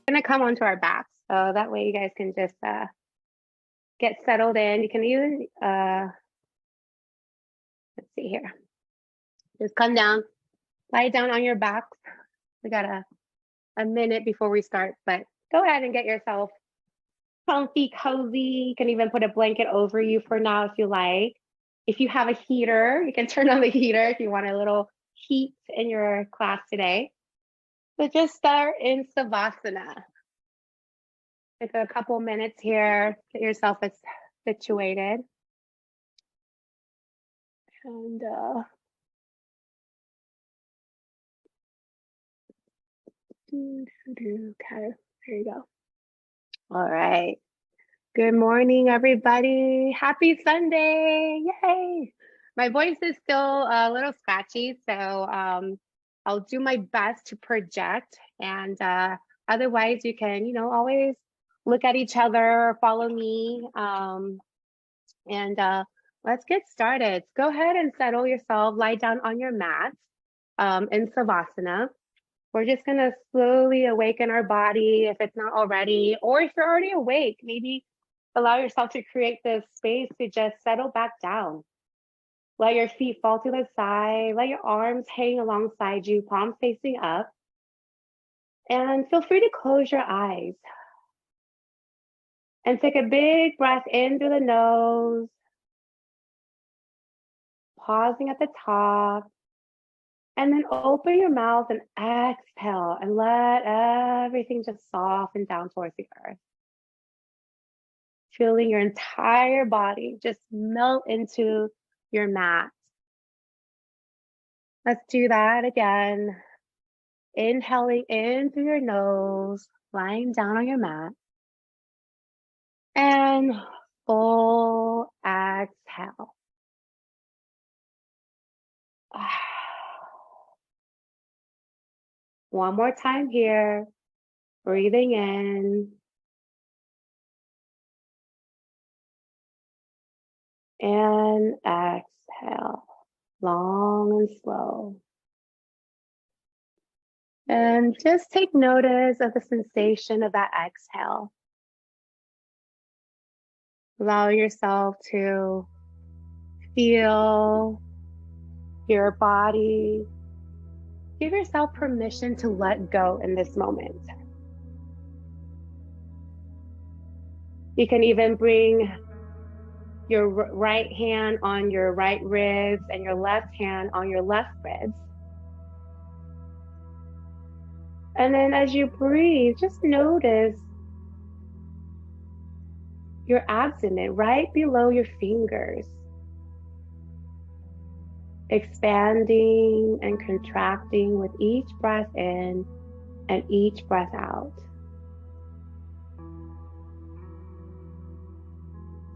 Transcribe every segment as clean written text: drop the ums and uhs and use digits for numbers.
gonna come onto our backs, so that way you guys can just get settled in. You can even let's see here. Just come down, lie down on your backs. We got a minute before we start, but go ahead and get yourself comfy, cozy. You can even put a blanket over you for now if you like. If you have a heater, you can turn on the heater if you want a little heat in your class today. But just start in Savasana. Take a couple minutes here, get yourself situated. And okay, there you go. All right. Good morning, everybody. Happy Sunday. Yay. My voice is still a little scratchy, so I'll do my best to project. And otherwise, you can, always look at each other or follow me. And let's get started. Go ahead and settle yourself. Lie down on your mat in Savasana. We're just going to slowly awaken our body if it's not already, or if you're already awake, maybe allow yourself to create this space to just settle back down. Let your feet fall to the side. Let your arms hang alongside you, palms facing up. And feel free to close your eyes. And take a big breath in through the nose. Pausing at the top. And then open your mouth and exhale and let everything just soften down towards the earth. Feeling your entire body just melt into your mat. Let's do that again. Inhaling in through your nose, lying down on your mat. And full exhale. One more time here. Breathing in. And exhale, long and slow. And just take notice of the sensation of that exhale. Allow yourself to feel your body. Give yourself permission to let go in this moment. You can even bring your right hand on your right ribs and your left hand on your left ribs. And then as you breathe, just notice your abdomen right below your fingers, expanding and contracting with each breath in and each breath out.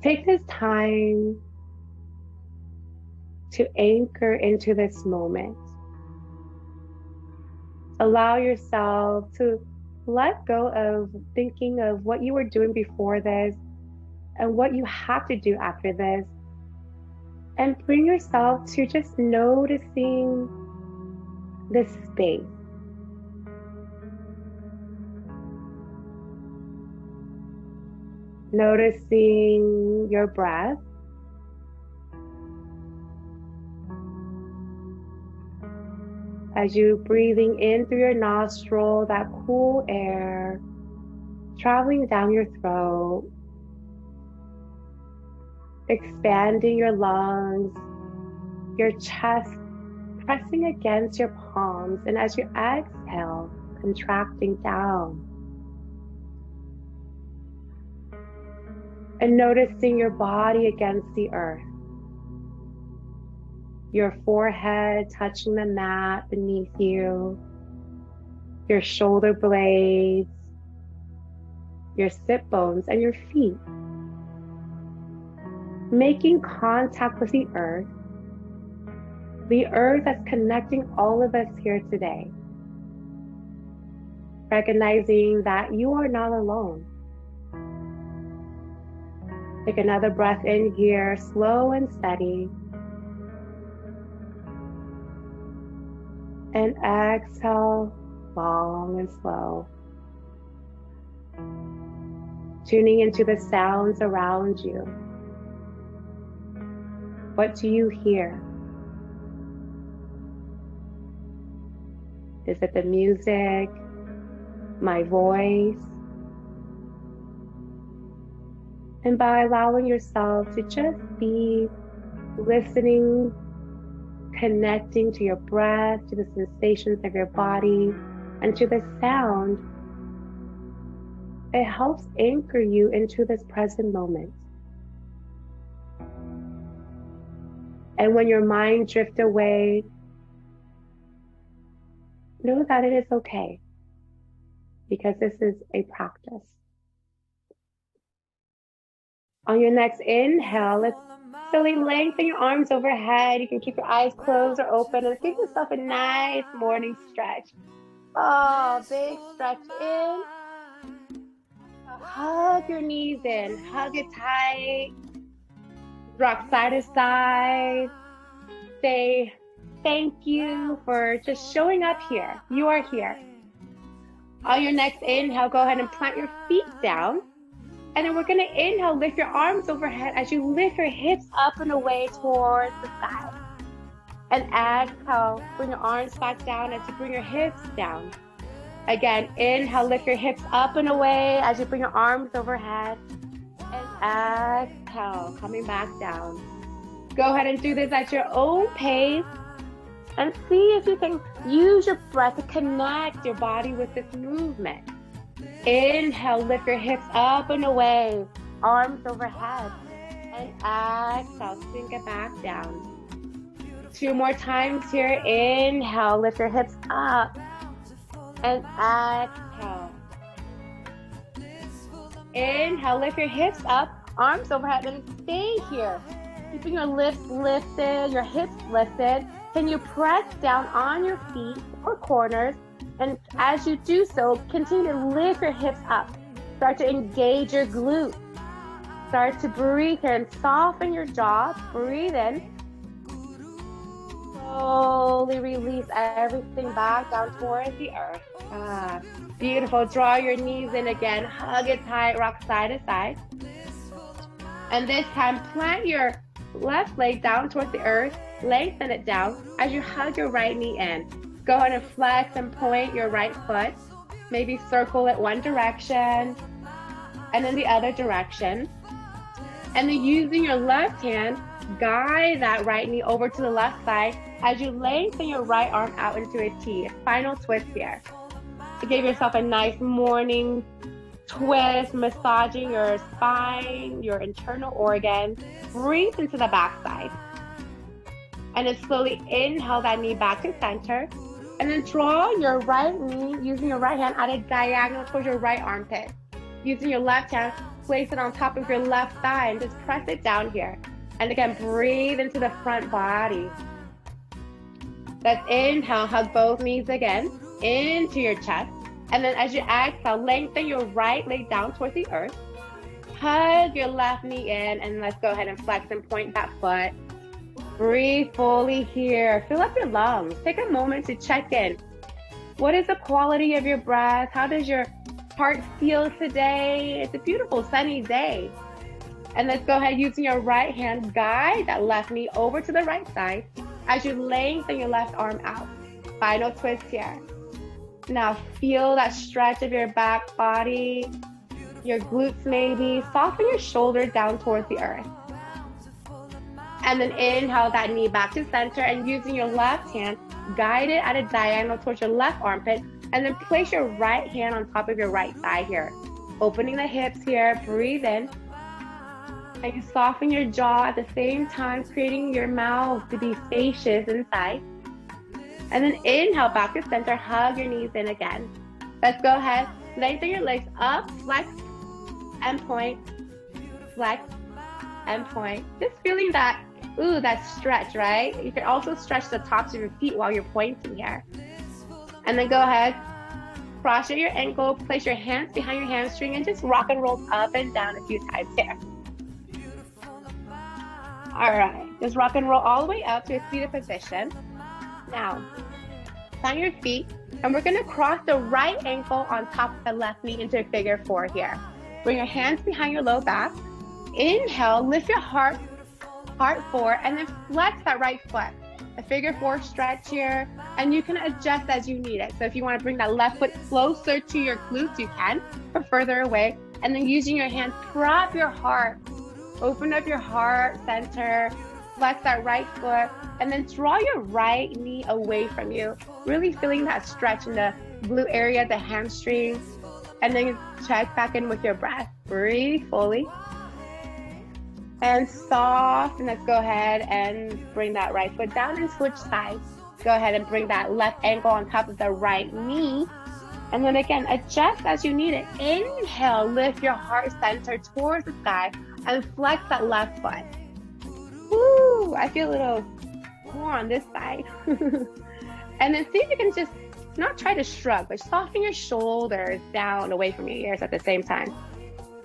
Take this time to anchor into this moment. Allow yourself to let go of thinking of what you were doing before this and what you have to do after this. And bring yourself to just noticing this space. Noticing your breath. As you breathing in through your nostril, that cool air traveling down your throat, expanding your lungs, your chest pressing against your palms, and as you exhale, contracting down. And noticing your body against the earth. Your forehead touching the mat beneath you, your shoulder blades, your sit bones, and your feet. Making contact with the earth that's connecting all of us here today. Recognizing that you are not alone. Take another breath in here, slow and steady. And exhale, long and slow. tuning into the sounds around you. What do you hear? Is it the music, my voice? And by allowing yourself to just be listening, connecting to your breath, to the sensations of your body, and to the sound, it helps anchor you into this present moment. And when your mind drifts away, know that it is okay, because this is a practice. On your next inhale, let's slowly lengthen your arms overhead. You can keep your eyes closed or open and give yourself a nice morning stretch. Oh, big stretch in. Hug your knees in, hug it tight. Rock side to side. Say thank you for just showing up here. You are here. On your next inhale, go ahead and plant your feet down. And then we're going to inhale, lift your arms overhead as you lift your hips up and away towards the sky. And exhale, bring your arms back down as you bring your hips down. Again, inhale, lift your hips up and away as you bring your arms overhead. And exhale, coming back down. Go ahead and do this at your own pace. And see if you can use your breath to connect your body with this movement. Inhale, lift your hips up and away, arms overhead. And exhale, sink it back down. 2 more times here. Inhale, lift your hips up. And exhale. Inhale, lift your hips up, arms overhead, and stay here. Keeping your lips lifted, your hips lifted. Can you press down on your feet or corners? And as you do so, continue to lift your hips up. Start to engage your glutes. Start to breathe here and soften your jaw. Breathe in. Slowly release everything back down towards the earth. Beautiful. Draw your knees in again. Hug it tight. Rock side to side. And this time, plant your left leg down towards the earth. Lengthen it down as you hug your right knee in. Go ahead and flex and point your right foot. Maybe circle it one direction and then the other direction. And then using your left hand, guide that right knee over to the left side as you lengthen your right arm out into a T. Final twist here. To give yourself a nice morning twist, massaging your spine, your internal organs. Breathe into the back side. And then slowly inhale that knee back to center. And then draw your right knee using your right hand at a diagonal towards your right armpit. Using your left hand, place it on top of your left thigh and just press it down here. And again, breathe into the front body. Let's inhale, hug both knees again into your chest. And then as you exhale, lengthen your right leg down towards the earth. Hug your left knee in, and let's go ahead and flex and point that foot. Breathe fully here. Fill up your lungs. Take a moment to check in. What is the quality of your breath? How does your heart feel today? It's a beautiful sunny day. And let's go ahead, using your right hand, guide that left knee over to the right side as you lengthen your left arm out. Final twist here. Now feel that stretch of your back body, your glutes maybe. Soften your shoulders down towards the earth. And then inhale that knee back to center, and using your left hand, guide it at a diagonal towards your left armpit, and then place your right hand on top of your right thigh here. Opening the hips here, breathe in. And you soften your jaw at the same time, creating your mouth to be spacious inside. And then inhale back to center, hug your knees in again. Let's go ahead, lengthen your legs up, flex and point, flex and point. Just feeling that, that stretch, right? You can also stretch the tops of your feet while you're pointing here. And then go ahead, cross your ankle, place your hands behind your hamstring, and just rock and roll up and down a few times here. All right, just rock and roll all the way up to a seated position. Now, plant your feet, and we're gonna cross the right ankle on top of the left knee into a figure 4 here. Bring your hands behind your low back. Inhale, lift your heart forward, and then flex that right foot. A figure 4 stretch here, and you can adjust as you need it. So if you want to bring that left foot closer to your glutes, you can, or further away. And then using your hands, prop your heart. Open up your heart center, flex that right foot, and then draw your right knee away from you. Really feeling that stretch in the glute area, the hamstring. And then check back in with your breath. Breathe fully. And soft, and let's go ahead and bring that right foot down and switch sides. Go ahead and bring that left ankle on top of the right knee. And then again, adjust as you need it. Inhale, lift your heart center towards the sky and flex that left foot. Woo, I feel a little more on this side. And then see if you can just not try to shrug, but soften your shoulders down away from your ears at the same time.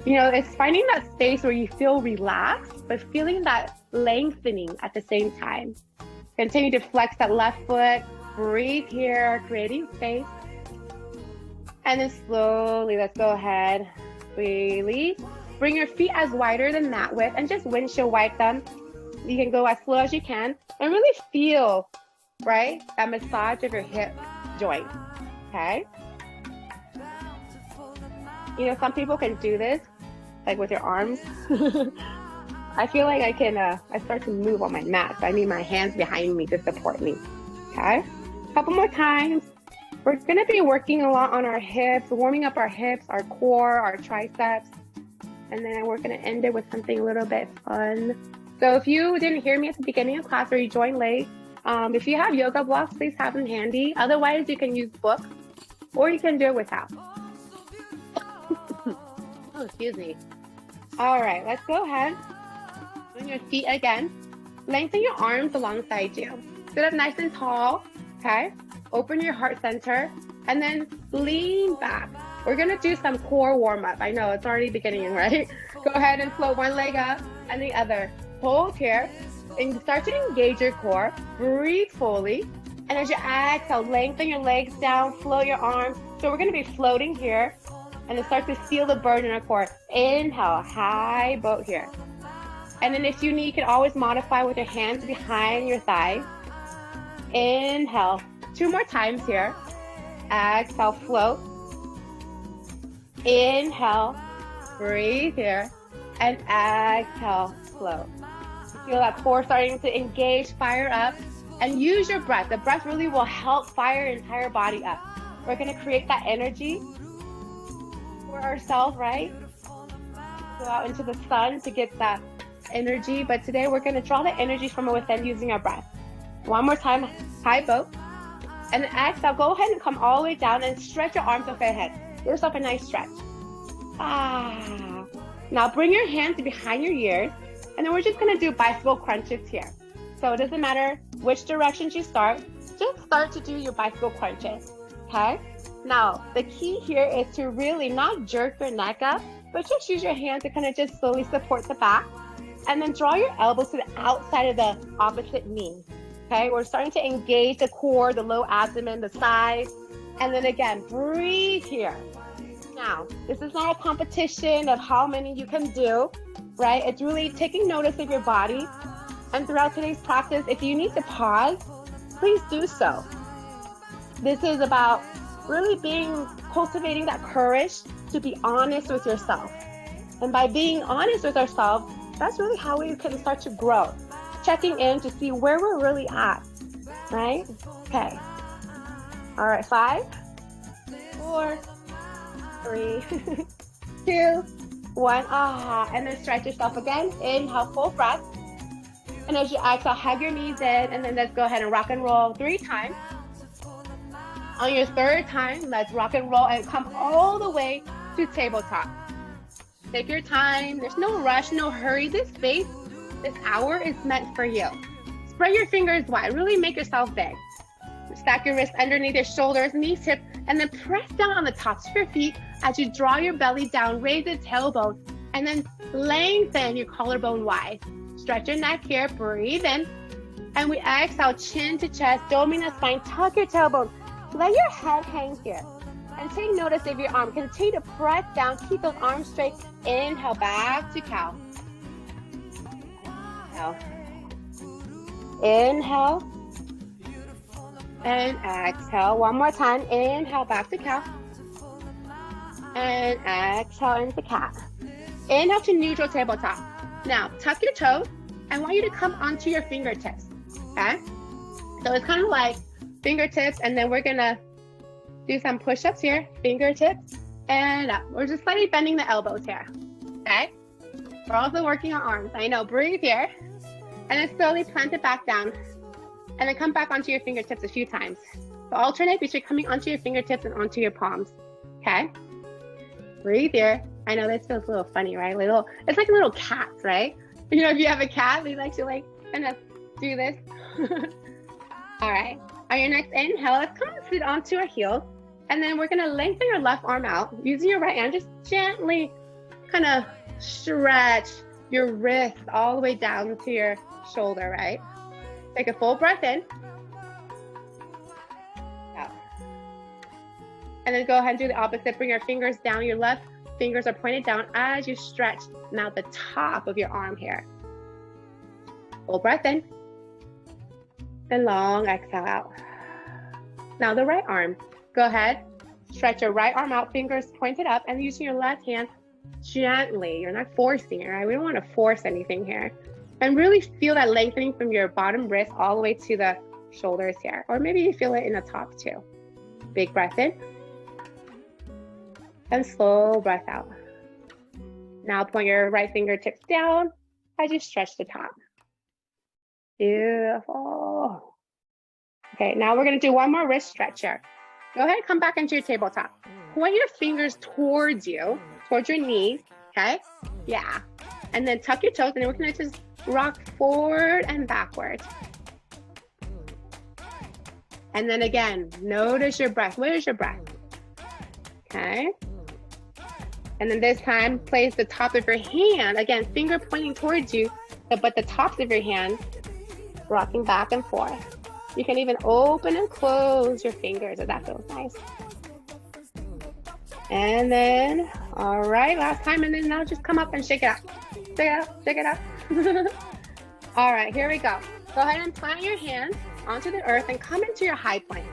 You know, it's finding that space where you feel relaxed, but feeling that lengthening at the same time. Continue to flex that left foot. Breathe here, creating space. And then slowly, let's go ahead. Release. Bring your feet as wider than mat width and just windshield wipe them. You can go as slow as you can and really feel, right, that massage of your hip joint, okay? You know, some people can do this, like with your arms. I feel like I start to move on my mat, so I need my hands behind me to support me, okay? A couple more times. We're gonna be working a lot on our hips, warming up our hips, our core, our triceps, and then we're gonna end it with something a little bit fun. So if you didn't hear me at the beginning of class or you joined late, if you have yoga blocks, please have them handy. Otherwise, you can use books or you can do it without. Oh, excuse me. All right, let's go ahead. On your feet again. Lengthen your arms alongside you. Sit up nice and tall, okay? Open your heart center and then lean back. We're gonna do some core warm up. I know it's already beginning, right? Go ahead and float one leg up and the other. Hold here and start to engage your core. Breathe fully. And as you exhale, lengthen your legs down, float your arms. So we're gonna be floating here and then start to feel the burn in our core. Inhale, high boat here. And then if you need, you can always modify with your hands behind your thighs. Inhale, 2 more times here. Exhale, float. Inhale, breathe here. And exhale, float. Feel that core starting to engage, fire up. And use your breath. The breath really will help fire your entire body up. We're gonna create that energy for ourselves, right? Go out into the sun to get that energy. But today we're gonna draw the energy from within using our breath. One more time, high boat. And then exhale, go ahead and come all the way down and stretch your arms overhead. Give yourself a nice stretch. Now bring your hands behind your ears. And then we're just gonna do bicycle crunches here. So it doesn't matter which directions you start, just start to do your bicycle crunches, okay? Now, the key here is to really not jerk your neck up, but just use your hands to kind of just slowly support the back. And then draw your elbows to the outside of the opposite knee, okay? We're starting to engage the core, the low abdomen, the sides. And then again, breathe here. Now, this is not a competition of how many you can do, right? It's really taking notice of your body. And throughout today's practice, if you need to pause, please do so. This is about really cultivating that courage to be honest with yourself. And by being honest with ourselves, that's really how we can start to grow. Checking in to see where we're really at, right? Okay. All right, 5, 4, 3, 2, 1. And then stretch yourself again. Inhale, full breath. And as you exhale, hug your knees in, and then let's go ahead and rock and roll 3 times. On your 3rd time, let's rock and roll and come all the way to tabletop. Take your time. There's no rush, no hurry. This space, this hour is meant for you. Spread your fingers wide. Really make yourself big. Stack your wrists underneath your shoulders, knees, hips, and then press down on the tops of your feet as you draw your belly down, raise the tailbone, and then lengthen your collarbone wide. Stretch your neck here, breathe in, and we exhale, chin to chest, doming the spine, tuck your tailbone, let your head hang here. And take notice of your arm. Continue to press down. Keep those arms straight. Inhale, back to cow. Inhale. And exhale. One more time. Inhale, back to cow. And exhale into cat. Inhale to neutral tabletop. Now, tuck your toes. I want you to come onto your fingertips, okay? So it's kind of like fingertips, and then we're gonna do some push-ups here. Fingertips and up. We're just slightly bending the elbows here, okay? We're also working on arms. I know, breathe here. And then slowly plant it back down. And then come back onto your fingertips a few times. So alternate between coming onto your fingertips and onto your palms, okay? Breathe here. I know this feels a little funny, right? It's like little cats, right? You know, if you have a cat, they like to kind of do this. All right. On your next inhale, let's come and sit onto our heels. And then we're gonna lengthen your left arm out. Using your right hand, just gently kind of stretch your wrist all the way down to your shoulder, right? Take a full breath in. Out. And then go ahead and do the opposite. Bring your fingers down. Your left fingers are pointed down as you stretch now the top of your arm here. Full breath in. And long exhale out. Now the right arm. Go ahead. Stretch your right arm out, fingers pointed up, and using your left hand gently. You're not forcing it, right? We don't want to force anything here. And really feel that lengthening from your bottom wrist all the way to the shoulders here. Or maybe you feel it in the top too. Big breath in. And slow breath out. Now point your right fingertips down as you stretch the top. Beautiful. Okay, now we're gonna do one more wrist stretch here. Go ahead and come back into your tabletop. Point your fingers towards you, towards your knees, okay? Yeah. And then tuck your toes, and then we're gonna just rock forward and backward. And then again, notice your breath. Where's your breath? Okay. And then this time, place the top of your hand, again, finger pointing towards you, but the tops of your hands rocking back and forth. You can even open and close your fingers if that feels nice. And then, all right, last time, and then now just come up and shake it out. Shake it out, shake it out. All right, here we go. Go ahead and plant your hands onto the earth and come into your high plank.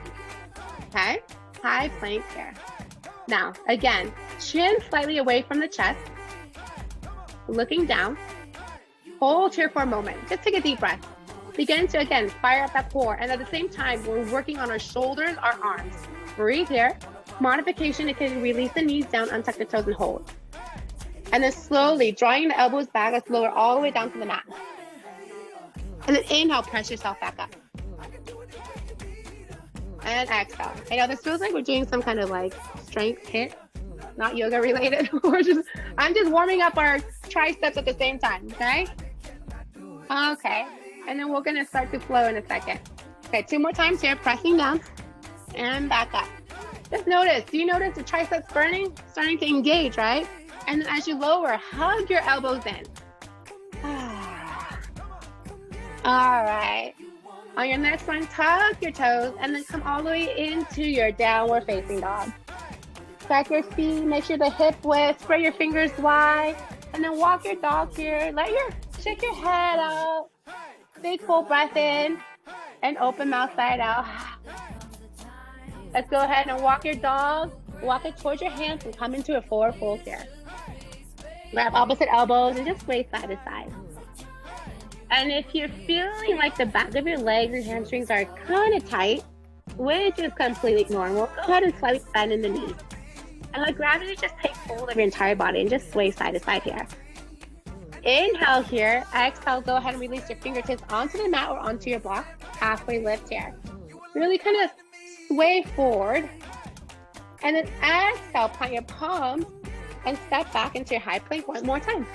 Okay, high plank here. Now, again, chin slightly away from the chest, looking down. Hold here for a moment. Just take a deep breath. Begin to, again, fire up that core. And at the same time, we're working on our shoulders, our arms. Breathe here. Modification, it can release the knees down, untuck the toes, and hold. And then slowly, drawing the elbows back, let's lower all the way down to the mat. And then inhale, press yourself back up. And exhale. I know this feels like we're doing some kind of like strength hit, not yoga related. I'm just warming up our triceps at the same time, okay? Okay, and then we're gonna start to flow in a second. Okay, 2 more times here, pressing down and back up. Just notice, do you notice the triceps burning? Starting to engage, right? And then as you lower, hug your elbows in. All right. On your next one, tuck your toes and then come all the way into your downward facing dog. Stack your feet, make sure the hip width, spread your fingers wide, and then walk your dog here. Shake your head out. Big full breath in and open mouth side out. Let's go ahead and walk your dog. Walk it towards your hands and come into a forward fold here. Grab opposite elbows and just sway side to side. And if you're feeling like the back of your legs and hamstrings are kind of tight, which is completely normal, go ahead and slightly bend in the knees. And let gravity just take hold of your entire body and just sway side to side here. Inhale here. Exhale, go ahead and release your fingertips onto the mat or onto your block. Halfway lift here. Really kind of sway forward. And then exhale, plant your palms and step back into your high plank one more time.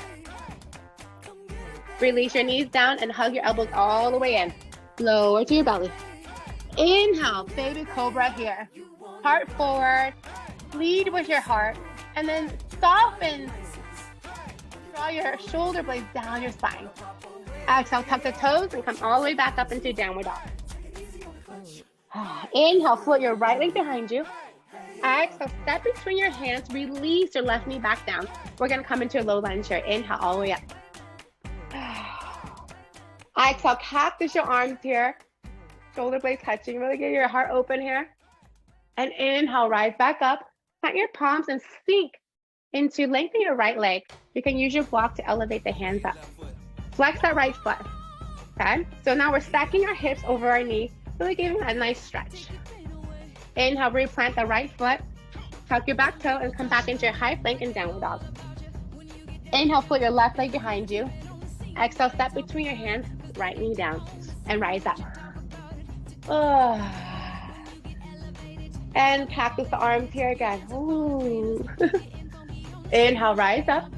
Release your knees down and hug your elbows all the way in. Lower to your belly. Inhale, baby cobra here. Heart forward. Lead with your heart. And then soften. Draw your shoulder blades down your spine. Exhale, tuck the toes and come all the way back up into downward dog. Inhale, float your right leg behind you. Exhale, step between your hands, release your left knee back down. We're gonna come into a low lunge here. Inhale all the way up. Exhale, cactus your arms here. Shoulder blades touching, really get your heart open here. And inhale, rise back up. Plant your palms and sink into lengthening your right leg. You can use your block to elevate the hands up. Flex that right foot. Okay, so now we're stacking our hips over our knee, really giving a nice stretch. Inhale, replant the right foot. Tuck your back toe and come back into your high plank and downward dog. Inhale, foot your left leg behind you. Exhale, step between your hands, right knee down, and rise up. And cactus the arms here again. Ooh. Inhale, rise up.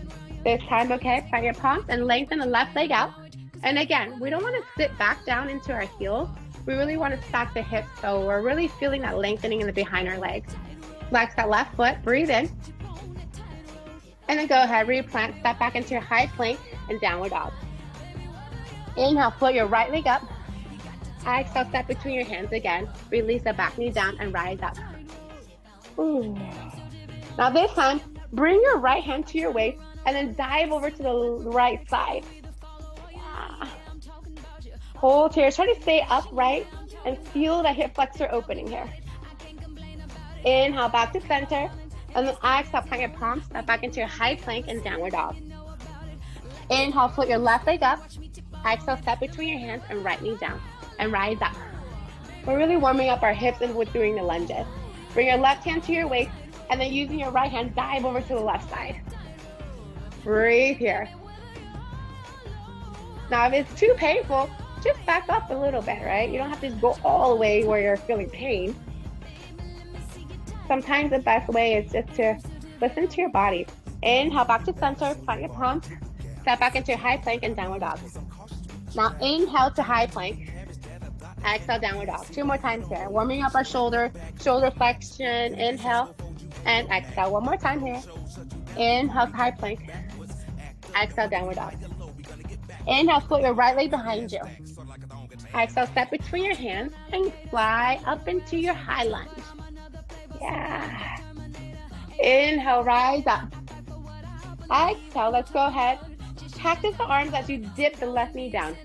This time, okay, plant your palms and lengthen the left leg out. And again, we don't want to sit back down into our heels. We really want to stack the hips, so we're really feeling that lengthening in the behind our legs. Flex that left foot, breathe in. And then go ahead, replant, step back into your high plank and downward dog. Inhale, float your right leg up. Exhale, step between your hands again. Release the back knee down and rise up. Ooh. Now this time, bring your right hand to your waist and then dive over to the right side. Yeah. Hold here. Try to stay upright and feel the hip flexor opening here. Inhale, back to center. And then exhale, plant your palms, step back into your high plank and downward dog. Inhale, float your left leg up. Exhale, step between your hands and right knee down. And rise up. We're really warming up our hips and we're doing the lunges. Bring your left hand to your waist and then using your right hand, dive over to the left side. Breathe here. Now, if it's too painful, just back up a little bit, right? You don't have to go all the way where you're feeling pain. Sometimes the best way is just to listen to your body. Inhale, back to center, plant your palms, step back into your high plank and downward dog. Now, inhale to high plank. Exhale, downward dog. 2 more times here. Warming up our shoulder flexion. Inhale and exhale. 1 more time here. Inhale to high plank. Exhale, downward dog. Inhale, float your right leg behind you. Exhale, step between your hands and fly up into your high lunge. Yeah. Inhale, rise up. Exhale, let's go ahead. Cactus the arms as you dip the left knee down.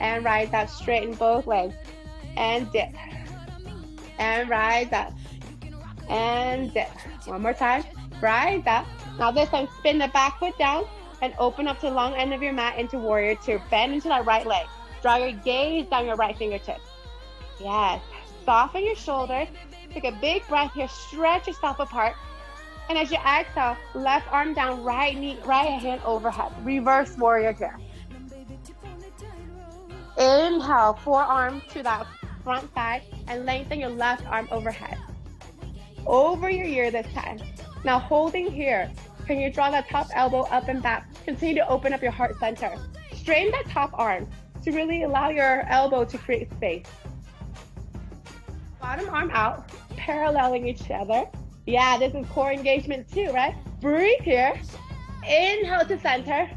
And rise up, straighten both legs. And dip. And rise up. And dip. 1 more time. Rise up. Now this time, spin the back foot down and open up to the long end of your mat into warrior two. Bend into that right leg. Draw your gaze down your right fingertips. Yes. Soften your shoulders. Take a big breath here. Stretch yourself apart. And as you exhale, left arm down, right hand overhead. Reverse warrior here. Inhale, forearm to that front side and lengthen your left arm overhead. Over your ear this time. Now holding here, can you draw that top elbow up and back? Continue to open up your heart center. Straighten that top arm to really allow your elbow to create space. Bottom arm out, paralleling each other. Yeah, this is core engagement too, right? Breathe here. Inhale to center.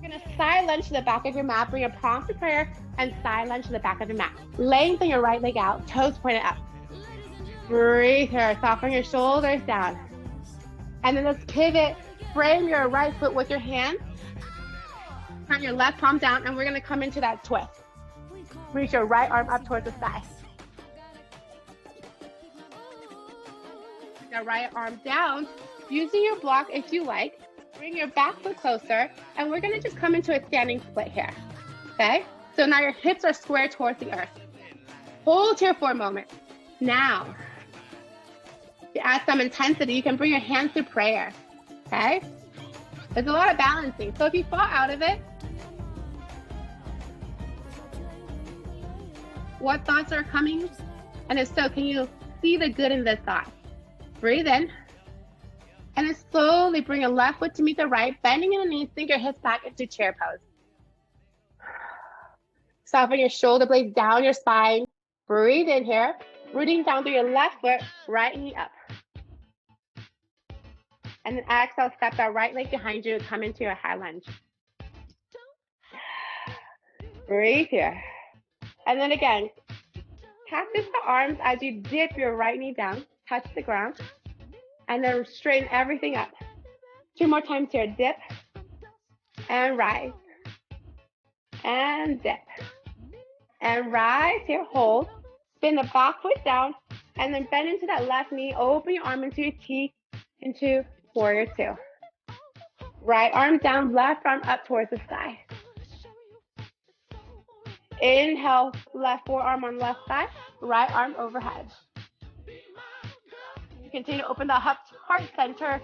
You're gonna side lunge to the back of your mat. Bring your palms to prayer and side lunge to the back of your mat. Lengthen your right leg out, toes pointed up. Breathe here, soften your shoulders down. And then let's pivot. Frame your right foot with your hand. Plant your left palm down and we're gonna come into that twist. Reach your right arm up towards the sky. Your right arm down. Using your block if you like. Bring your back foot closer and we're gonna just come into a standing split here. Okay? So now your hips are square towards the earth. Hold here for a moment. Now, to add some intensity, you can bring your hands to prayer. Okay? There's a lot of balancing. So if you fall out of it, what thoughts are coming? And if so, can you see the good in this thought? Breathe in. And then slowly bring your left foot to meet the right, bending in the knees, sink your hips back into chair pose. Soften your shoulder blades down your spine. Breathe in here. Rooting down through your left foot, right knee up. And then exhale, step that right leg behind you and come into your high lunge. Breathe here. And then again, cactus the arms as you dip your right knee down touch the ground, and then straighten everything up. 2 more times here. Dip and rise and dip and rise here. Hold. Spin the back foot down and then bend into that left knee. Open your arm into your T into warrior two. Right arm down, left arm up towards the sky. Inhale, left forearm on left side, right arm overhead. You continue to open the heart center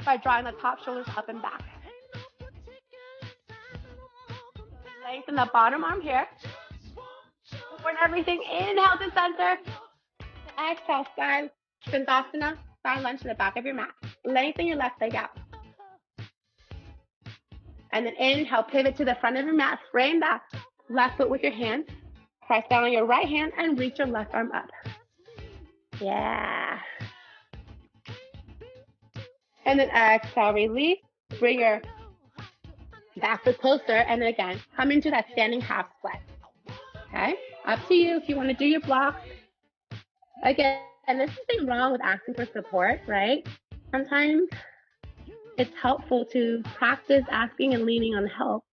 by drawing the top shoulders up and back. Lengthen the bottom arm here. Open everything. Inhale to center. Exhale, side Svanasana, side lunge to the back of your mat. Lengthen your left leg out. And then inhale, pivot to the front of your mat. Frame that left foot with your hand. Press down on your right hand and reach your left arm up. Yeah. And then exhale, release. Bring your back foot closer. And then again, come into that standing half split. Okay? Up to you if you want to do your blocks. Again, and there's nothing wrong with asking for support, right? Sometimes it's helpful to practice asking and leaning on help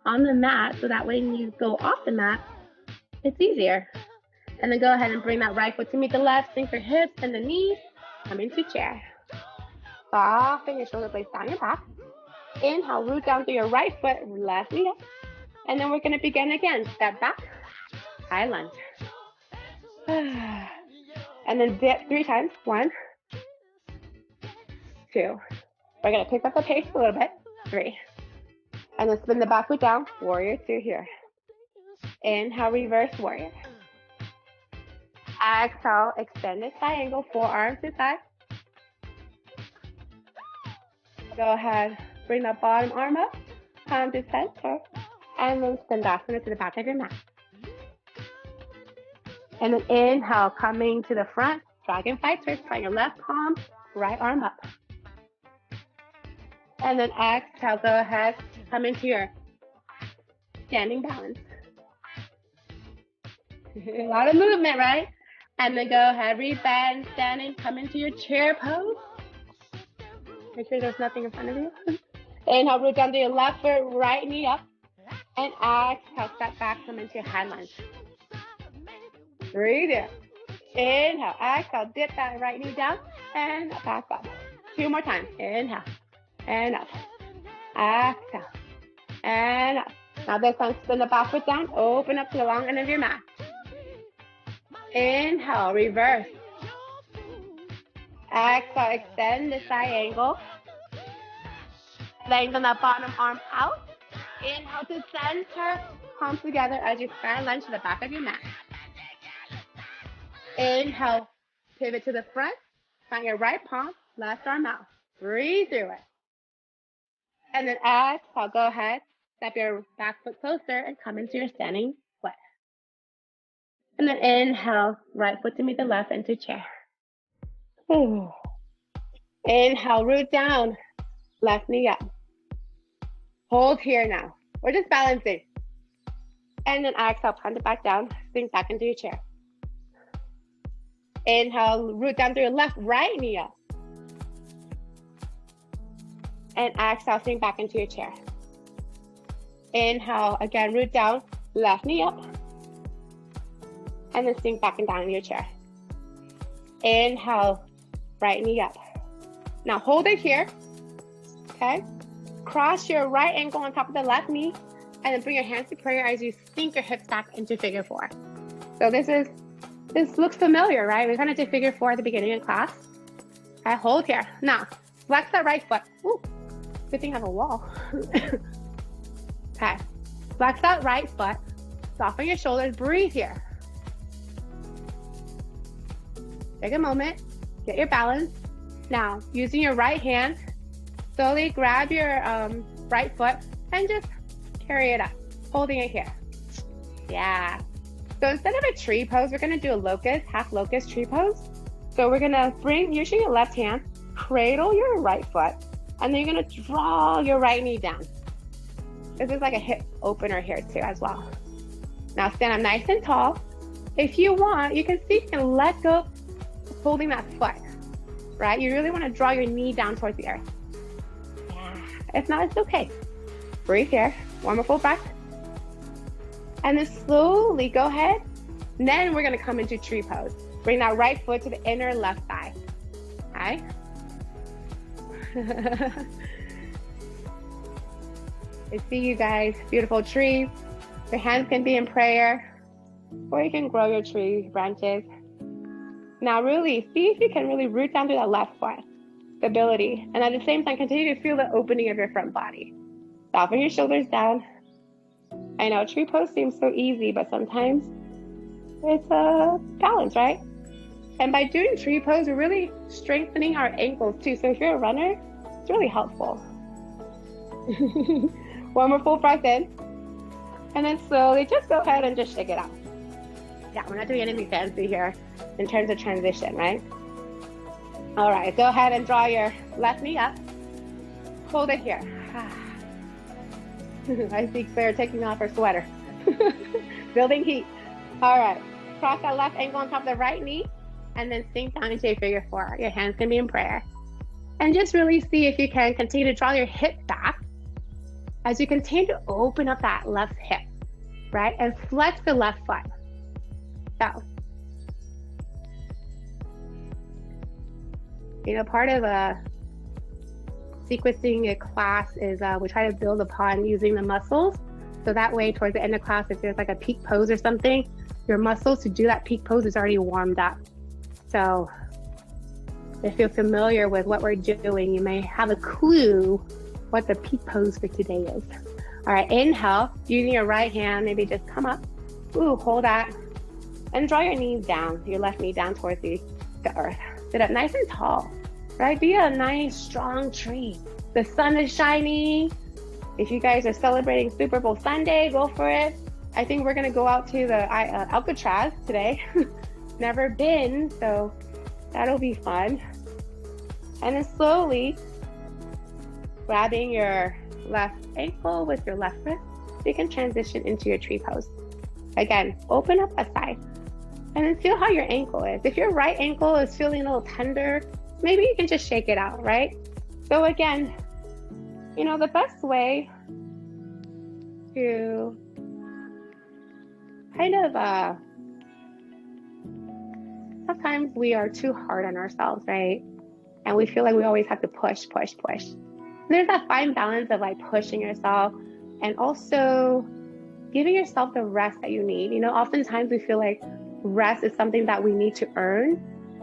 on the mat so that when you go off the mat, it's easier. And then go ahead and bring that right foot to meet the left, sink your hips and the knees, come into chair. Soften your shoulder blades down your back. Inhale, root down through your right foot, left knee up. And then we're going to begin again. Step back, high lunge. And then dip 3 times. 1, 2. We're going to pick up the pace a little bit. 3. And then spin the back foot down. Warrior 2 here. Inhale, reverse warrior. Exhale, extended triangle, forearms to side. Go ahead, bring the bottom arm up, come to center, and then Svanasana to the back of your mat. And then inhale, coming to the front, dragonfly twist, plant your left palm, right arm up. And then exhale, go ahead, come into your standing balance. A lot of movement, right? And then go ahead, rebend, standing, come into your chair pose. Make sure there's nothing in front of you. Inhale, root down to your left foot, right knee up. And exhale, step back, come into your high lunge. Breathe in. Inhale, exhale, dip that right knee down and back up. 2 more times. Inhale and up. Exhale and up. Now this time, spin the back foot down, open up to the long end of your mat. Inhale, reverse. Exhale, extend the triangle. Lengthen the bottom arm out. Inhale to center. Palms together as you sky lunge to the back of your mat. Inhale, pivot to the front. Find your right palm, left arm out. Breathe through it. And then exhale, go ahead. Step your back foot closer and come into your standing foot. And then inhale, right foot to meet the left into chair. Inhale, root down, left knee up. Hold here now. We're just balancing. And then exhale, punt it back down, sink back into your chair. Inhale, root down through your left, right knee up. And exhale, sink back into your chair. Inhale, again, root down, left knee up. And then sink back and down in your chair. Inhale, right knee up. Now hold it here, okay? Cross your right ankle on top of the left knee, and then bring your hands to prayer as you sink your hips back into figure 4. So this looks familiar, right? We kind of did figure 4 at the beginning of class. Okay, hold here. Now, flex that right foot. Ooh, good thing I have a wall. Okay, flex that right foot. Soften your shoulders, breathe here. Take a moment, get your balance. Now, using your right hand, slowly grab your right foot and just carry it up, holding it here. Yeah. So instead of a tree pose, we're gonna do a locust, half locust tree pose. So we're gonna bring, using your left hand, cradle your right foot, and then you're gonna draw your right knee down. This is like a hip opener here too as well. Now stand up nice and tall. If you want, you can see you can let go holding that foot. right? You really want to draw your knee down towards the earth. Yeah. If not, it's okay. Breathe here. One more full breath. And then slowly go ahead. And then we're going to come into tree pose. Bring that right foot to the inner left thigh. Okay? I see you guys. Beautiful tree. Your hands can be in prayer, or you can grow your tree branches. Now really see if you can really root down to that left foot. Stability. And at the same time, continue to feel the opening of your front body. Soften your shoulders down. I know tree pose seems so easy, but sometimes it's a balance, right? And by doing tree pose, we're really strengthening our ankles too. So if you're a runner, it's really helpful. One more full breath in. And then slowly just go ahead and just shake it out. Yeah, we're not doing anything fancy here in terms of transition, right? All right, go ahead and draw your left knee up. Hold it here. I see Claire taking off her sweater. Building heat. All right, cross that left ankle on top of the right knee and then sink down into a figure four. Your hands can be in prayer. And just really see if you can continue to draw your hip back as you continue to open up that left hip, right? And flex the left foot. So, part of sequencing a class is we try to build upon using the muscles. So that way, towards the end of class, if there's like a peak pose or something, your muscles to do that peak pose is already warmed up. So if you're familiar with what we're doing, you may have a clue what the peak pose for today is. All right, inhale, using your right hand, maybe just come up. Ooh, hold that. And draw your knees down, your left knee down towards the earth. Sit up nice and tall, right? Be a nice, strong tree. The sun is shining. If you guys are celebrating Super Bowl Sunday, go for it. I think we're gonna go out to the Alcatraz today. Never been, so that'll be fun. And then slowly grabbing your left ankle with your left wrist, you can transition into your tree pose. Again, open up a side and then feel how your ankle is. If your right ankle is feeling a little tender, maybe you can just shake it out, right? So again, the best way to kind of, sometimes we are too hard on ourselves, right? And we feel like we always have to push. There's that fine balance of like pushing yourself and also giving yourself the rest that you need. Oftentimes we feel like rest is something that we need to earn,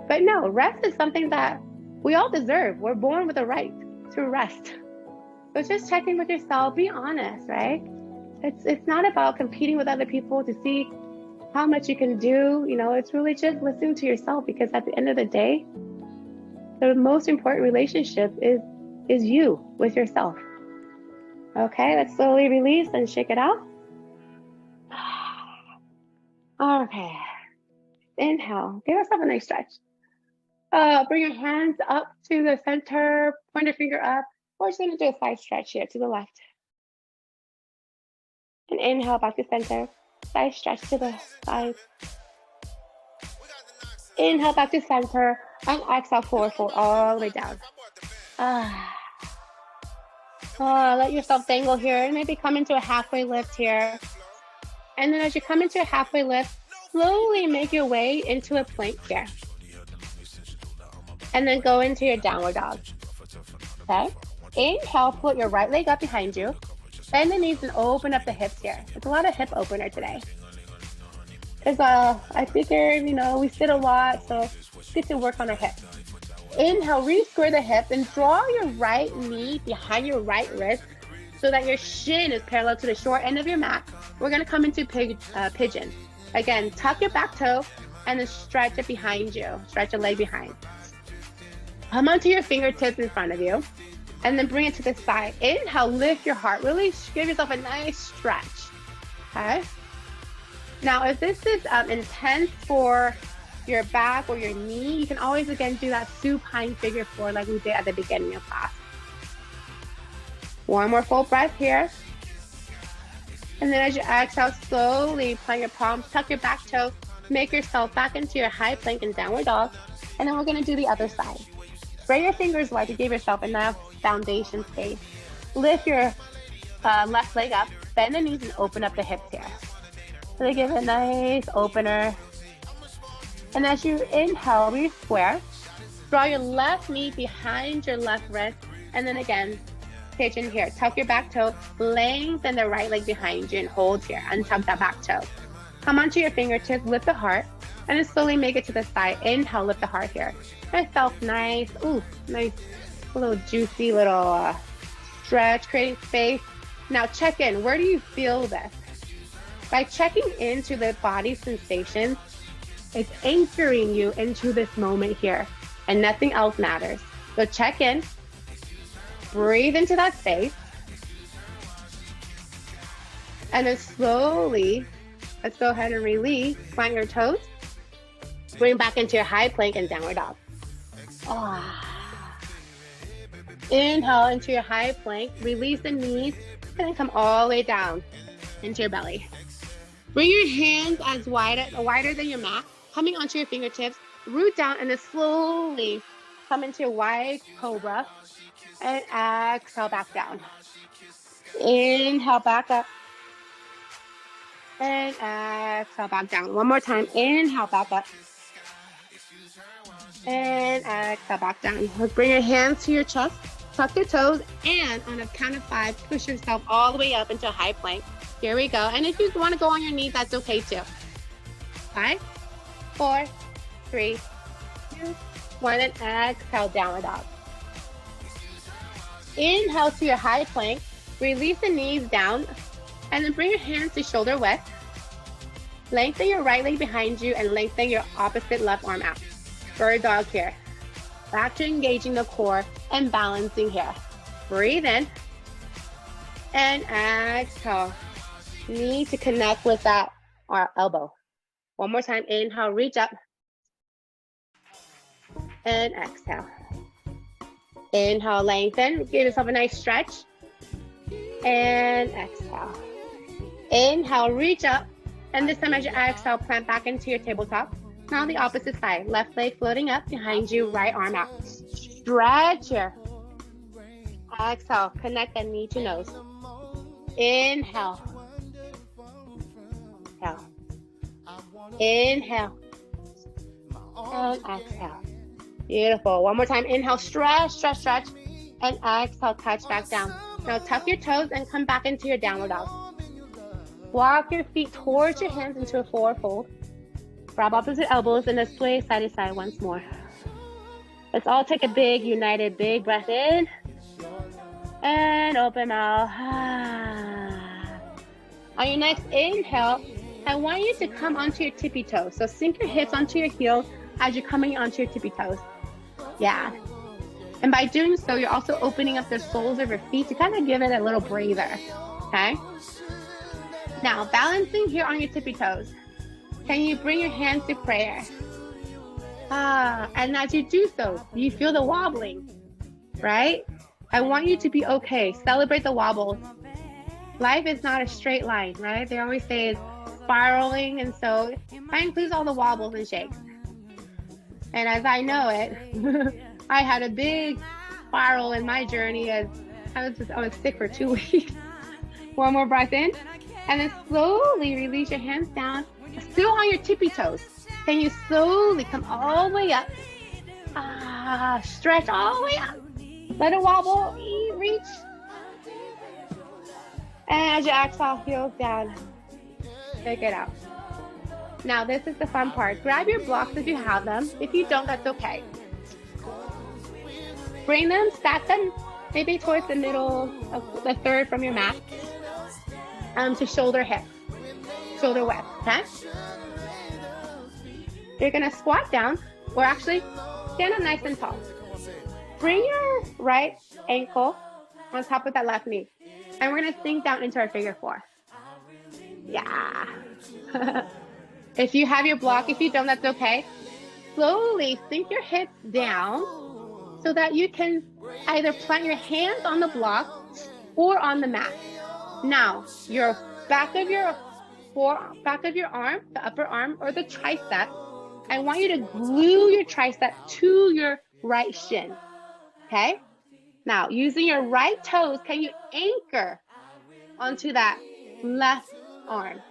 but no, rest is something that we all deserve. We're born with a right to rest. So just checking with yourself, be honest, right? It's not about competing with other people to see how much you can do. It's really just listening to yourself, because at the end of the day, the most important relationship is you with yourself. Okay, let's slowly release and shake it out. Okay, inhale, give yourself a nice stretch. Bring your hands up to the center, point your finger up. We're just gonna do a side stretch here to the left. And inhale back to center, side stretch to the side. Inhale back to center, and exhale forward fold all the way down. Let yourself dangle here and maybe come into a halfway lift here. And then as you come into a halfway lift, slowly make your way into a plank here. And then go into your downward dog. Okay? Inhale, put your right leg up behind you. Bend the knees and open up the hips here. It's a lot of hip opener today. Because I figured, we sit a lot, so it's good to work on our hips. Inhale, re-square the hip and draw your right knee behind your right wrist so that your shin is parallel to the short end of your mat. We're gonna come into pigeon. Again, tuck your back toe and then stretch it behind you. Stretch your leg behind. Come onto your fingertips in front of you and then bring it to the side. Inhale, lift your heart. Really give yourself a nice stretch, okay? Now, if this is intense for your back or your knee, you can always, again, do that supine figure four like we did at the beginning of class. One more full breath here. And then as you exhale, slowly plant your palms, tuck your back toe, make yourself back into your high plank and downward dog. And then we're gonna do the other side. Spread your fingers wide to give yourself enough foundation space. Lift your left leg up, bend the knees, and open up the hips here. So they give it a nice opener. And as you inhale, reach square. Draw your left knee behind your left wrist. And then again, pigeon here. Tuck your back toe, lengthen the right leg behind you and hold here. Untuck that back toe. Come onto your fingertips, lift the heart, and then slowly make it to the side. Inhale, lift the heart here. Myself nice, ooh, nice little juicy little stretch, creating space. Now check in, where do you feel this? By checking into the body sensations, it's anchoring you into this moment here, and nothing else matters. So check in, breathe into that space, and then slowly, let's go ahead and release, plant your toes, bring back into your high plank and downward dog. Inhale into your high plank, release the knees, and then come all the way down into your belly. Bring your hands as wider than your mat, coming onto your fingertips, root down, and then slowly come into a wide cobra, and exhale back down. Inhale back up, and exhale back down. One more time, inhale back up, and exhale back down. Let's bring your hands to your chest, tuck your toes, and on a count of 5, push yourself all the way up into a high plank. Here we go. And if you want to go on your knees, that's okay too. 5, 4, 3, 2, 1, and exhale, downward dog. Inhale to your high plank, release the knees down, and then bring your hands to shoulder width. Lengthen your right leg behind you and lengthen your opposite left arm out. Bird dog here. Back to engaging the core and balancing here. Breathe in and exhale. Knee to connect with that elbow. One more time, inhale, reach up, and exhale. Inhale, lengthen, give yourself a nice stretch, and exhale. Inhale, reach up, and this time as you exhale, plant back into your tabletop. Now the opposite side, left leg floating up behind you, right arm out. Stretch here. Exhale, connect that knee to nose. Inhale. Exhale. Inhale. And exhale. Beautiful. One more time. Inhale, stretch, stretch, stretch. And exhale, touch back down. Now tuck your toes and come back into your downward dog. Walk your feet towards your hands into a forward fold. Grab opposite elbows and then sway side to side once more. Let's all take a big, united, big breath in. And open mouth. On your next inhale, I want you to come onto your tippy toes. So sink your hips onto your heels as you're coming onto your tippy toes. Yeah. And by doing so, you're also opening up the soles of your feet to kind of give it a little breather. Okay? Now, balancing here on your tippy toes. Can you bring your hands to prayer? And as you do so, you feel the wobbling, right? I want you to be okay. Celebrate the wobbles. Life is not a straight line, right? They always say it's spiraling, and so that includes all the wobbles and shakes. And as I know it, I had a big spiral in my journey as I was sick for 2 weeks. One more breath in, and then slowly release your hands down. Still on your tippy toes. Can you slowly come all the way up? Stretch all the way up. Let it wobble, reach. And as you exhale, heels down. Take it out. Now this is the fun part. Grab your blocks if you have them. If you don't, that's okay. Bring them, stack them, maybe towards the middle of the third from your mat. To shoulder hip. Shoulder width, okay? You're gonna squat down, or actually stand up nice and tall. Bring your right ankle on top of that left knee. And we're gonna sink down into our figure 4. Yeah. If you have your block, if you don't, that's okay. Slowly sink your hips down so that you can either plant your hands on the block or on the mat. Now, your back of your arm, the upper arm, or the tricep, I want you to glue your tricep to your right shin. Okay? Now, using your right toes, can you anchor onto that left arm?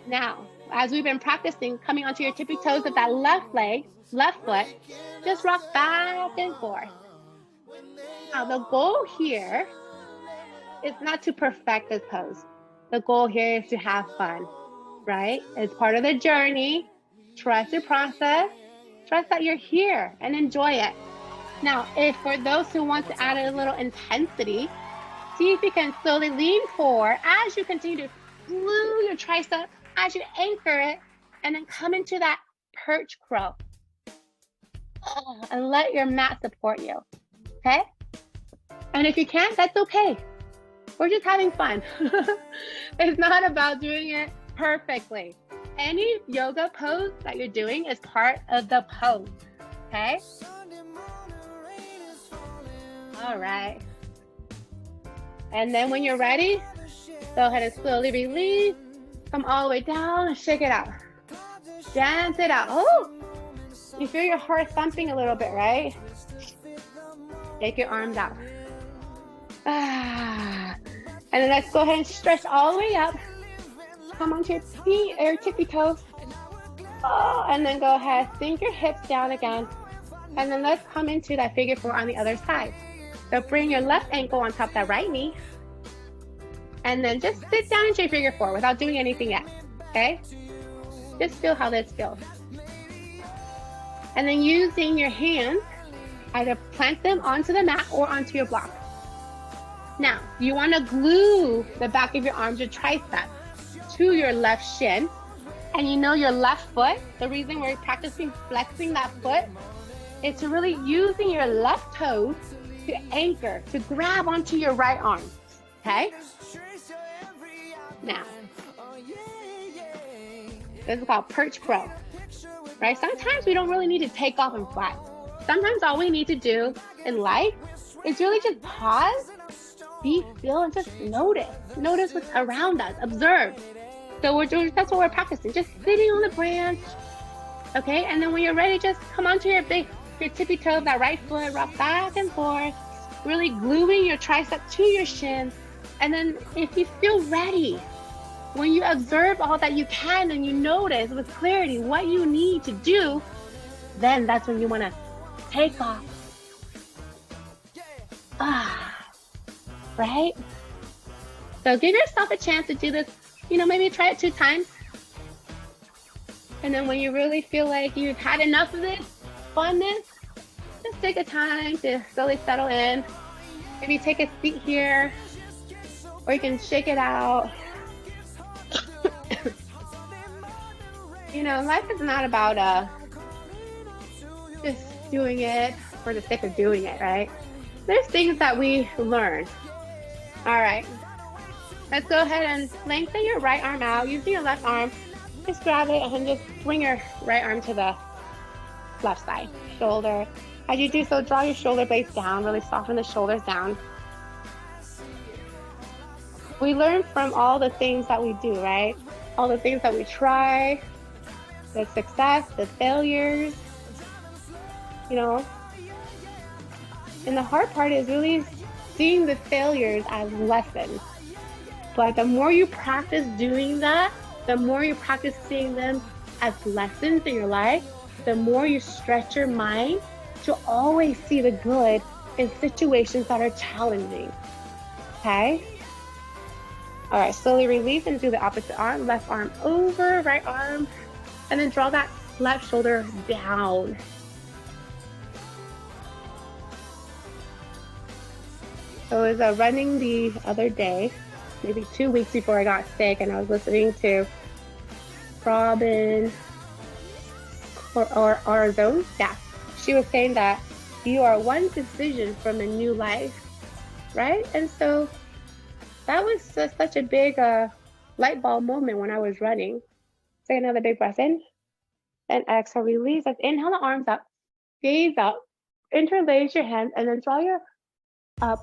Now, as we've been practicing, coming onto your tippy toes of that left leg, left foot, just rock back and forth. Now, the goal here is not to perfect this pose. The goal here is to have fun, right? It's part of the journey. Trust the process. Trust that you're here and enjoy it. Now, if for those who want to add a little intensity, see if you can slowly lean forward as you continue to glue your tricep, as you anchor it, and then come into that perch crow. And let your mat support you, okay? And if you can't, that's okay. We're just having fun. It's not about doing it perfectly. Any yoga pose that you're doing is part of the pose, okay? All right. And then when you're ready, go ahead and slowly release. Come all the way down and shake it out. Dance it out. Oh, you feel your heart thumping a little bit, right? Take your arms out. And then let's go ahead and stretch all the way up. Come onto your feet or your tippy toes. And then go ahead, sink your hips down again. And then let's come into that figure four on the other side. So bring your left ankle on top of that right knee. And then just sit down into your figure four without doing anything yet, okay? Just feel how this feels. And then using your hands, either plant them onto the mat or onto your block. Now, you want to glue the back of your arms, your tricep, to your left shin. And you know your left foot, the reason we're practicing flexing that foot is to really using your left toes to anchor, to grab onto your right arm, okay? Now, this is called perch crow, right? Sometimes we don't really need to take off and fly. Sometimes all we need to do in life is really just pause, be still, and just notice. Notice what's around us, observe. So that's what we're practicing, just sitting on the branch, okay? And then when you're ready, just come onto your tippy toe, that right foot, rock back and forth, really gluing your tricep to your shin. And then if you feel ready, when you observe all that you can and you notice with clarity what you need to do, then that's when you want to take off. Right? So give yourself a chance to do this, maybe try it 2 times. And then when you really feel like you've had enough of this funness, just take a time to slowly settle in. Maybe take a seat here, or you can shake it out. Life is not about just doing it for the sake of doing it, right? There's things that we learn. All right, let's go ahead and lengthen your right arm out using your left arm. Just grab it and just swing your right arm to the left side, shoulder. As you do so, draw your shoulder blades down, really soften the shoulders down. We learn from all the things that we do, right? All the things that we try, the success, the failures, And the hard part is really seeing the failures as lessons. But the more you practice doing that, the more you practice seeing them as lessons in your life, the more you stretch your mind to always see the good in situations that are challenging, okay? All right, slowly release and do the opposite arm, left arm over, right arm, and then draw that left shoulder down. So I was running the other day, maybe 2 weeks before I got sick, and I was listening to Robin or Zone. Yeah, she was saying that you are one decision from a new life, right? And so that was just such a big light bulb moment when I was running. Take another big breath in and exhale, release. Let's inhale the arms up, gaze up, interlace your hands, and then draw your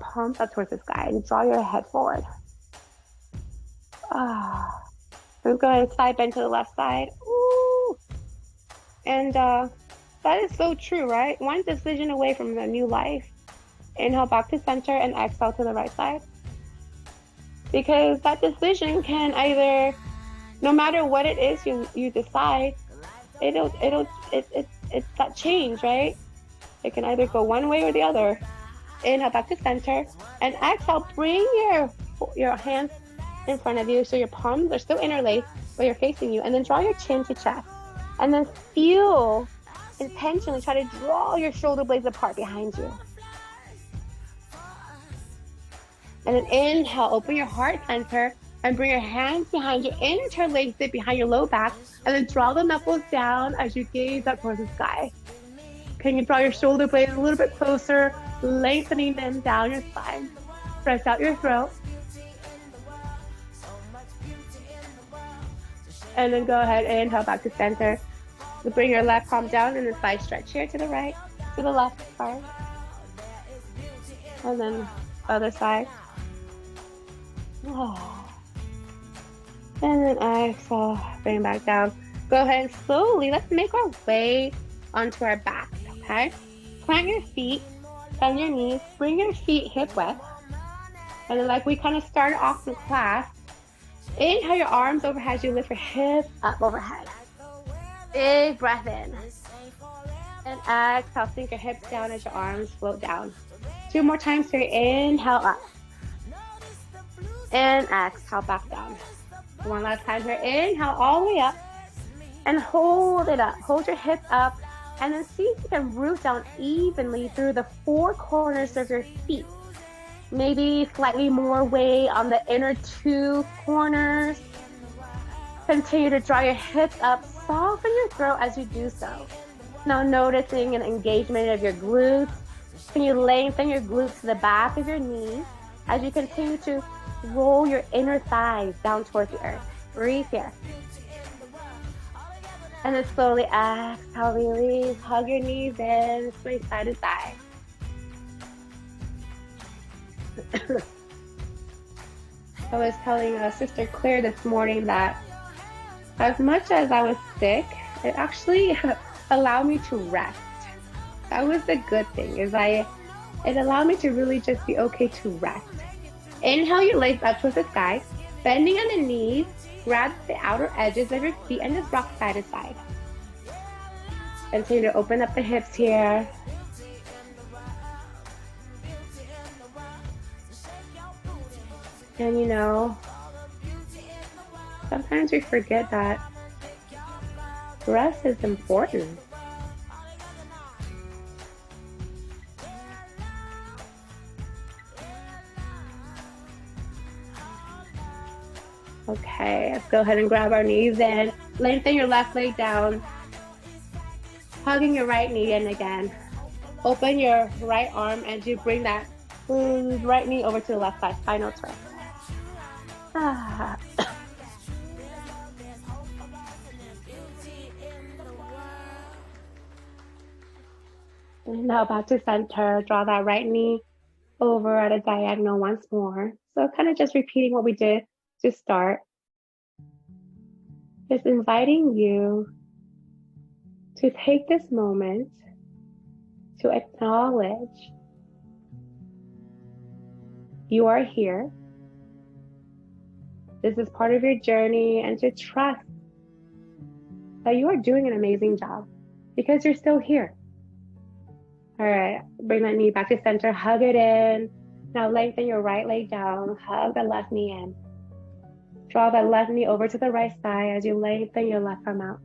palms up towards the sky and draw your head forward. We're going to side bend to the left side. Ooh. And that That is so true, right? One decision away from a new life. Inhale back to center and exhale to the right side. Because that decision can either, no matter what it is you decide, it's that change, right? It can either go one way or the other. Inhale back to center and exhale. Bring your hands in front of you so your palms are still interlaced, but you're facing you. And then draw your chin to chest. And then feel, intentionally try to draw your shoulder blades apart behind you. And then inhale, open your heart center and bring your hands behind you, interlace it behind your low back, and then draw the knuckles down as you gaze up towards the sky. Can you draw your shoulder blades a little bit closer, lengthening them down your spine? Stretch out your throat. And then go ahead and inhale back to center. So bring your left palm down and then side stretch here to the right, to the left, sorry. And then other side. Oh. And then exhale, bring back down. Go ahead and slowly, let's make our way onto our back, okay? Plant your feet, bend your knees, bring your feet hip width. And then like we kind of started off in class, inhale your arms overhead as you lift your hips up overhead. Big breath in. And exhale, sink your hips down as your arms float down. 2 more times here, inhale up. And exhale back down. 1 last time here, inhale all the way up. And hold it up, hold your hips up. And then see if you can root down evenly through the 4 corners of your feet. Maybe slightly more weight on the inner 2 corners. Continue to draw your hips up, soften your throat as you do so. Now noticing an engagement of your glutes. Can you lengthen your glutes to the back of your knees as you continue to roll your inner thighs down towards the earth. Breathe here. And then slowly exhale, release, hug your knees in, swing side to side. I was telling Sister Claire this morning that as much as I was sick, it actually allowed me to rest. That was the good thing, it allowed me to really just be okay to rest. Inhale your legs up towards the sky, bending on the knees, grab the outer edges of your feet and just rock side to side. Continue to open up the hips here. And you know, sometimes we forget that rest is important. Okay, let's go ahead and grab our knees in. Lengthen your left leg down. Hugging your right knee in again. Open your right arm as you bring that right knee over to the left side. Final twist. And now back to center. Draw that right knee over at a diagonal once more. So kind of just repeating what we did to start. Just inviting you to take this moment to acknowledge you are here. This is part of your journey, and to trust that you are doing an amazing job because you're still here. All right, bring that knee back to center, hug it in. Now lengthen your right leg down, hug the left knee in. Draw that left knee over to the right side as you lengthen your left arm out.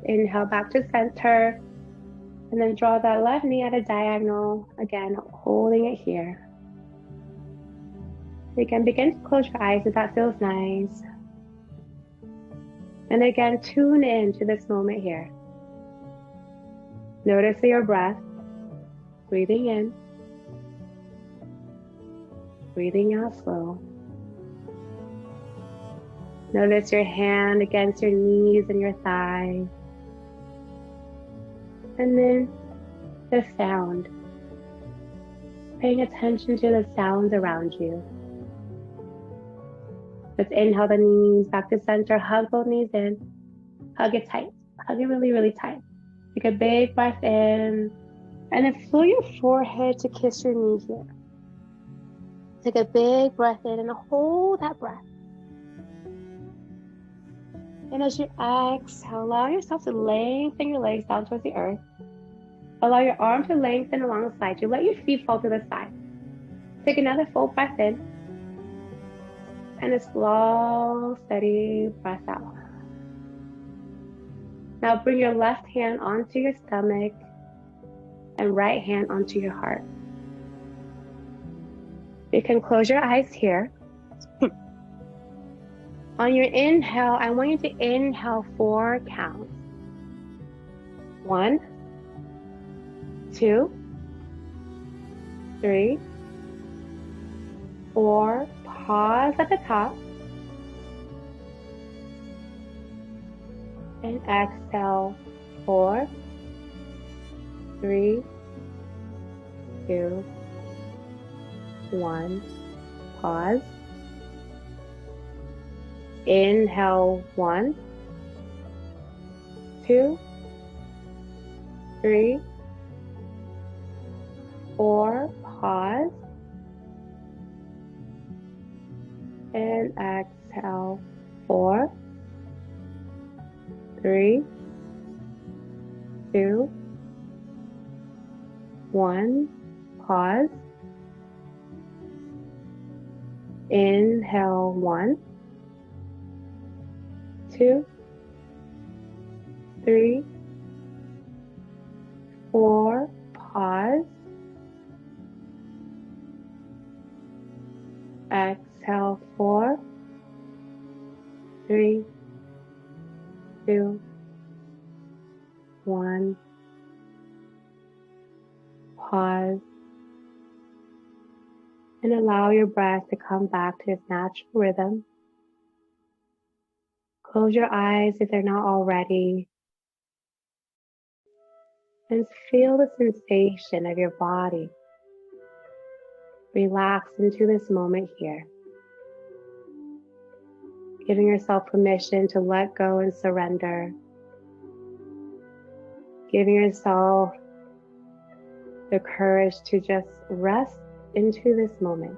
Inhale back to center. And then draw that left knee at a diagonal, again, holding it here. Again, begin to close your eyes if that feels nice. And again, tune in to this moment here. Notice your breath, breathing in, breathing out slow. Notice your hand against your knees and your thighs. And then the sound. Paying attention to the sounds around you. Let's inhale the knees back to center. Hug both knees in. Hug it tight. Hug it really, really tight. Take a big breath in. And then fill your forehead to kiss your knee here. Take a big breath in and hold that breath. And as you exhale, allow yourself to lengthen your legs down towards the earth. Allow your arms to lengthen alongside you. Let your feet fall to the side. Take another full breath in. And a slow, steady breath out. Now bring your left hand onto your stomach and right hand onto your heart. You can close your eyes here. On your inhale, I want you to inhale 4 counts. 1, 2, 3, 4. Pause at the top. And exhale 4, 3, 2, 1. Pause. Inhale 1, 2, 3, 4. Pause. And exhale 4, 3, 2, 1. Pause. Inhale 1, 2, 3, 4. Pause. Exhale 4, 3, 2, 1. Pause. And allow your breath to come back to its natural rhythm. Close your eyes if they're not already. And feel the sensation of your body. Relax into this moment here. Giving yourself permission to let go and surrender. Giving yourself the courage to just rest into this moment.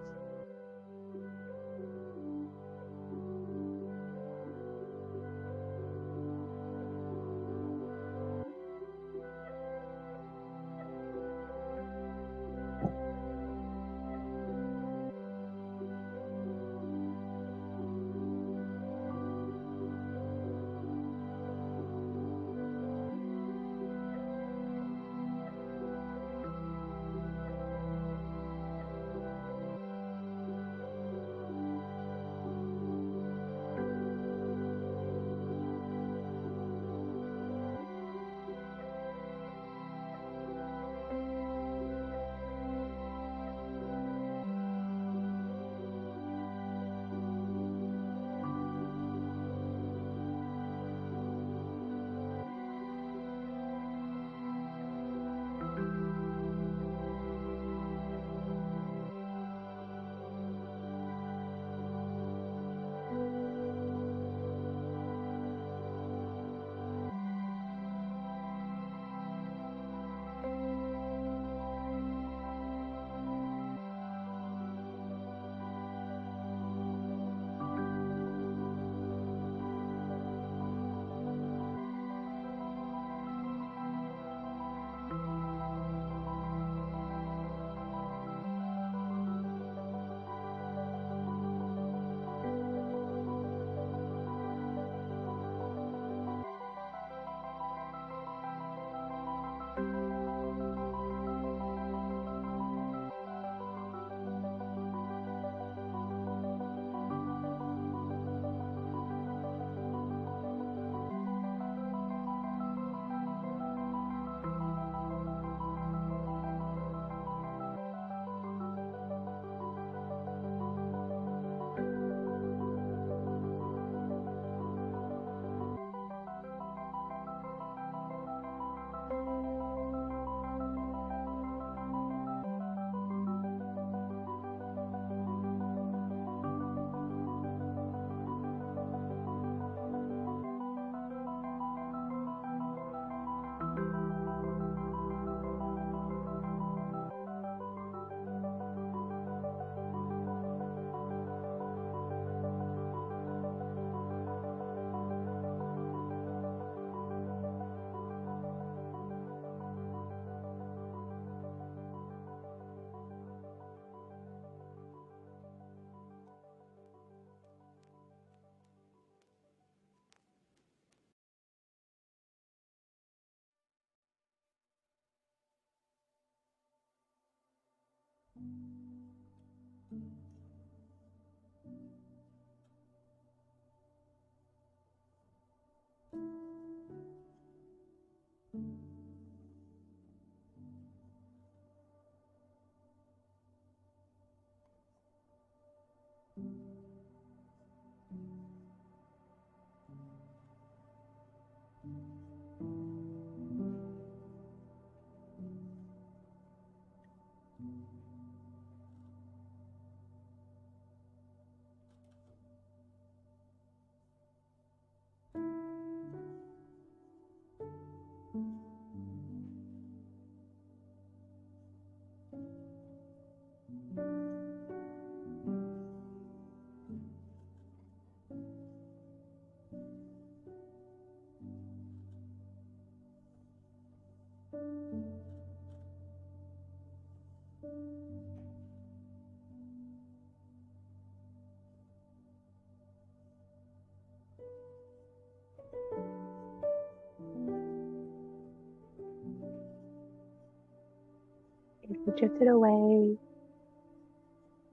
If you drifted away,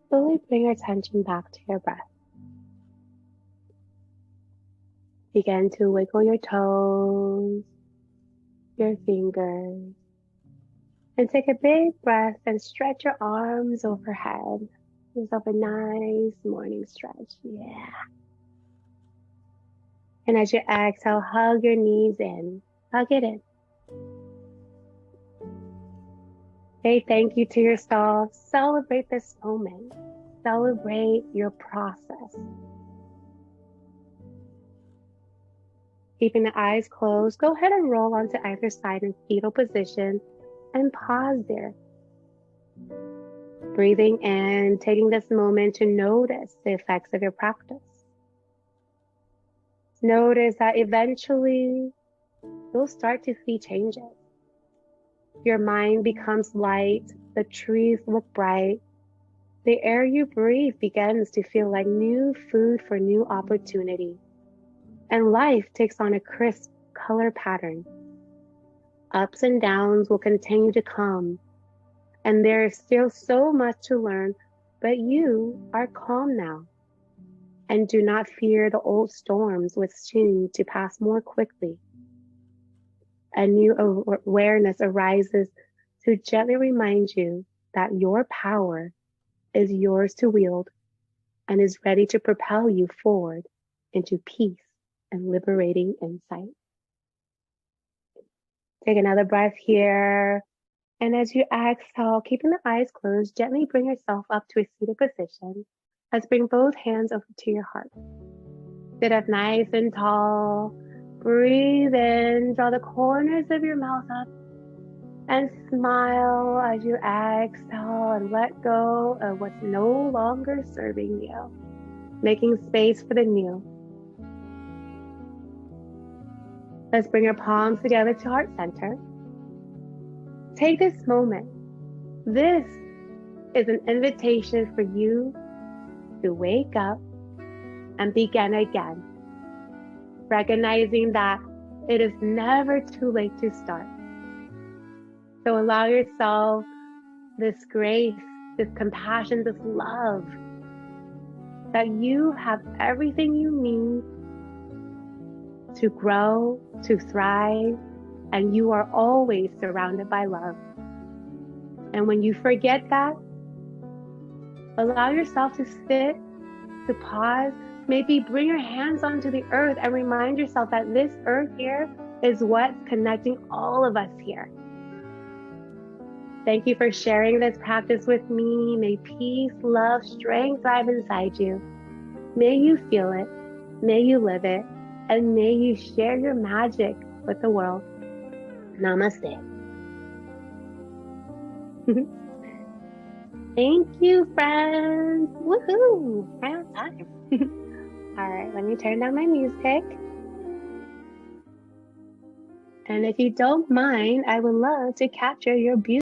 slowly bring your attention back to your breath. Begin to wiggle your toes, your fingers, and take a big breath and stretch your arms overhead. Give yourself a nice morning stretch. Yeah. And as you exhale, hug your knees in. Hug it in. Say thank you to yourself. Celebrate this moment. Celebrate your process. Keeping the eyes closed, go ahead and roll onto either side in fetal position and pause there. Breathing in, taking this moment to notice the effects of your practice. Notice that eventually you'll start to see changes. Your mind becomes light, the trees look bright, the air you breathe begins to feel like new food for new opportunity, and life takes on a crisp color pattern. Ups and downs will continue to come, and there is still so much to learn, but you are calm now. And do not fear the old storms which seem to pass more quickly. A new awareness arises to gently remind you that your power is yours to wield and is ready to propel you forward into peace and liberating insight. Take another breath here. And as you exhale, keeping the eyes closed, gently bring yourself up to a seated position. Let's bring both hands over to your heart. Sit up nice and tall. Breathe in, draw the corners of your mouth up, and smile as you exhale and let go of what's no longer serving you, making space for the new. Let's bring your palms together to heart center. Take this moment. This is an invitation for you to wake up and begin again, recognizing that it is never too late to start. So allow yourself this grace, this compassion, this love, that you have everything you need to grow, to thrive, and you are always surrounded by love. And when you forget that, allow yourself to sit, to pause, maybe bring your hands onto the earth and remind yourself that this earth here is what's connecting all of us here. Thank you for sharing this practice with me. May peace, love, strength thrive inside you. May you feel it, may you live it, and may you share your magic with the world. Namaste. Thank you, friends. Woohoo! Right on time. All right, let me turn down my music. And if you don't mind, I would love to capture your beauty.